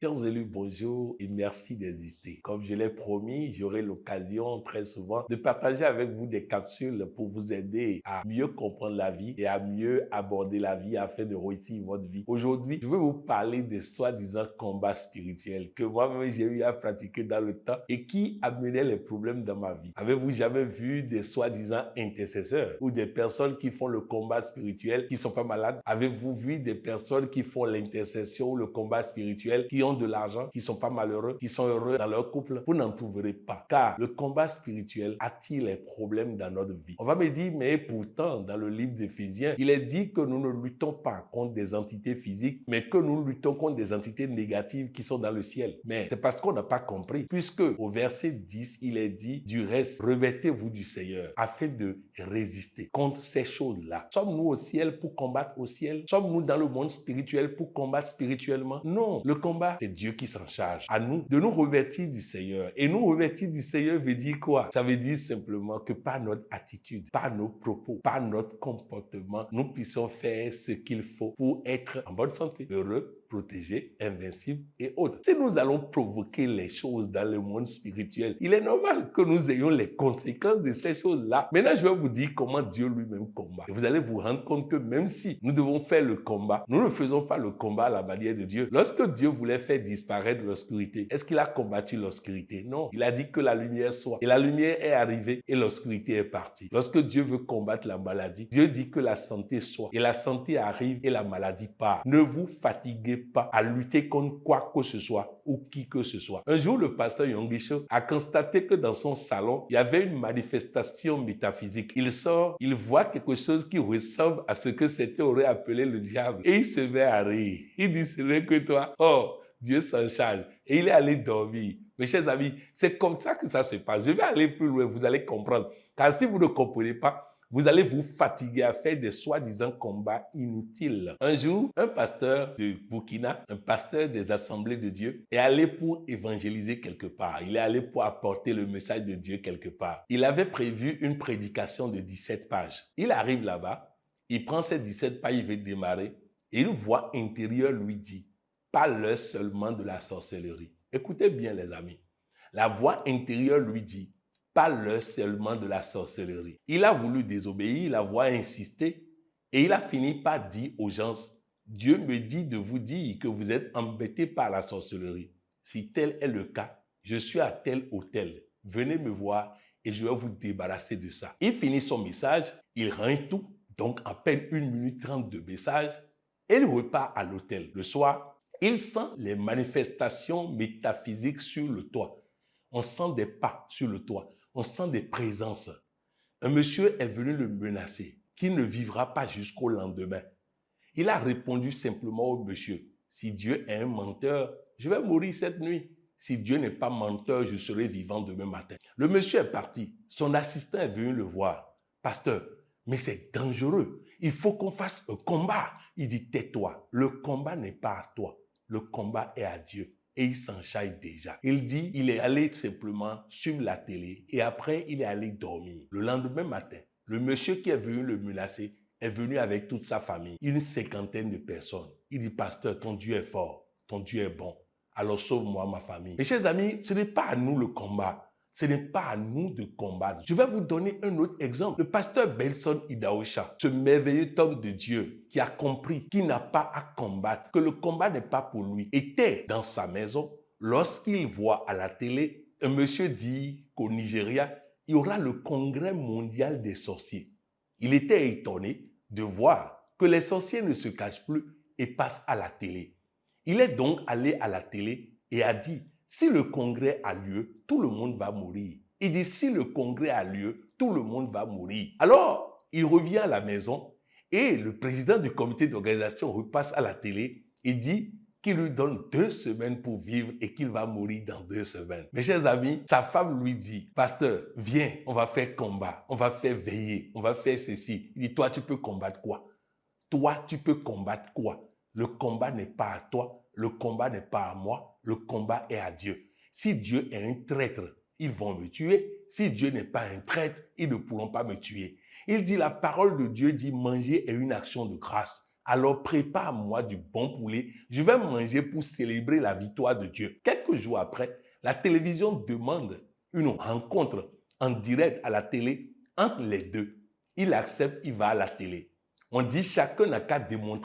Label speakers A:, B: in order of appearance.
A: Chers élus, bonjour et merci d'exister. Comme je l'ai promis, j'aurai l'occasion très souvent de partager avec vous des capsules pour vous aider à mieux comprendre la vie et à mieux aborder la vie afin de réussir votre vie. Aujourd'hui, je vais vous parler des soi-disant combats spirituels que moi-même j'ai eu à pratiquer dans le temps et qui amenaient les problèmes dans ma vie. Avez-vous jamais vu des soi-disant intercesseurs ou des personnes qui font le combat spirituel qui sont pas malades? Avez-vous vu des personnes qui font l'intercession ou le combat spirituel qui ont de l'argent, qui sont pas malheureux, qui sont heureux dans leur couple? Vous n'en trouverez pas. Car le combat spirituel attire les problèmes dans notre vie. On va me dire, mais pourtant, dans le livre d'Éphésiens, il est dit que nous ne luttons pas contre des entités physiques, mais que nous luttons contre des entités négatives qui sont dans le ciel. Mais c'est parce qu'on n'a pas compris. Puisque au verset 10, il est dit, du reste, revêtez-vous du Seigneur afin de résister contre ces choses-là. Sommes-nous au ciel pour combattre au ciel? Sommes-nous dans le monde spirituel pour combattre spirituellement? Non. Le combat, c'est Dieu qui s'en charge. À nous de nous revêtir du Seigneur. Et nous revêtir du Seigneur veut dire quoi? Ça veut dire simplement que par notre attitude, par nos propos, par notre comportement, nous puissions faire ce qu'il faut pour être en bonne santé, heureux, protégé, invincible et autres. Si nous allons provoquer les choses dans le monde spirituel, il est normal que nous ayons les conséquences de ces choses-là. Maintenant, je vais vous dire comment Dieu lui-même combat. Et vous allez vous rendre compte que même si nous devons faire le combat, nous ne faisons pas le combat à la manière de Dieu. Lorsque Dieu voulait faire disparaître l'obscurité, est-ce qu'il a combattu l'obscurité? Non. Il a dit que la lumière soit. Et la lumière est arrivée et l'obscurité est partie. Lorsque Dieu veut combattre la maladie, Dieu dit que la santé soit. Et la santé arrive et la maladie part. Ne vous fatiguez pas à lutter contre quoi que ce soit ou qui que ce soit. Un jour, le pasteur Yongisho a constaté que dans son salon, il y avait une manifestation métaphysique. Il sort, il voit quelque chose qui ressemble à ce que c'était aurait appelé le diable. Et il se met à rire. Il dit, c'est vrai que toi, oh, Dieu s'en charge. Et il est allé dormir. Mes chers amis, c'est comme ça que ça se passe. Je vais aller plus loin, vous allez comprendre. Car si vous ne comprenez pas, vous allez vous fatiguer à faire des soi-disant combats inutiles. Un jour, un pasteur de Burkina, un pasteur des assemblées de Dieu, est allé pour évangéliser quelque part. Il est allé pour apporter le message de Dieu quelque part. Il avait prévu une prédication de 17 pages. Il arrive là-bas, il prend ces 17 pages, il veut démarrer, et une voix intérieure lui dit, pas l'heure seulement de la sorcellerie. Écoutez bien les amis. La voix intérieure lui dit, pas l'heure seulement de la sorcellerie. Il a voulu désobéir, la voix a insisté et il a fini par dire aux gens, Dieu me dit de vous dire que vous êtes embêtés par la sorcellerie. Si tel est le cas, je suis à tel hôtel. Venez me voir et je vais vous débarrasser de ça. Il finit son message, il rend tout, donc à peine 1 minute 30 de message, et il repart à l'hôtel. Le soir, il sent les manifestations métaphysiques sur le toit. On sent des pas sur le toit. On sent des présences. Un monsieur est venu le menacer, qu'il ne vivra pas jusqu'au lendemain. Il a répondu simplement au monsieur, si Dieu est un menteur, je vais mourir cette nuit. Si Dieu n'est pas menteur, je serai vivant demain matin. Le monsieur est parti. Son assistant est venu le voir. Pasteur, mais c'est dangereux. Il faut qu'on fasse un combat. Il dit, tais-toi. Le combat n'est pas à toi. Le combat est à Dieu. Et il s'enchaîne déjà. Il dit, il est allé simplement sur la télé et après, il est allé dormir. Le lendemain matin, le monsieur qui est venu le menacer est venu avec toute sa famille, une cinquantaine de personnes. Il dit, pasteur, ton Dieu est fort, ton Dieu est bon. Alors sauve-moi ma famille. Mes chers amis, ce n'est pas à nous le combat. Ce n'est pas à nous de combattre. Je vais vous donner un autre exemple. Le pasteur Benson Idahosa, ce merveilleux homme de Dieu qui a compris qu'il n'a pas à combattre, que le combat n'est pas pour lui, était dans sa maison lorsqu'il voit à la télé un monsieur dit qu'au Nigeria, il y aura le congrès mondial des sorciers. Il était étonné de voir que les sorciers ne se cachent plus et passent à la télé. Il est donc allé à la télé et a dit, si le congrès a lieu, tout le monde va mourir. Il dit, si le congrès a lieu, tout le monde va mourir. Alors, il revient à la maison et le président du comité d'organisation repasse à la télé et dit qu'il lui donne 2 semaines pour vivre et qu'il va mourir dans 2 semaines. Mes chers amis, sa femme lui dit, pasteur, viens, on va faire combat, on va faire veiller, on va faire ceci. Il dit, toi, tu peux combattre quoi? Toi, tu peux combattre quoi? Le combat n'est pas à toi, le combat n'est pas à moi, le combat est à Dieu. Si Dieu est un traître, ils vont me tuer. Si Dieu n'est pas un traître, ils ne pourront pas me tuer. Il dit, la parole de Dieu dit, manger est une action de grâce. Alors prépare-moi du bon poulet. Je vais manger pour célébrer la victoire de Dieu. Quelques jours après, la télévision demande une rencontre en direct à la télé entre les deux. Il accepte, il va à la télé. On dit chacun n'a qu'à démontrer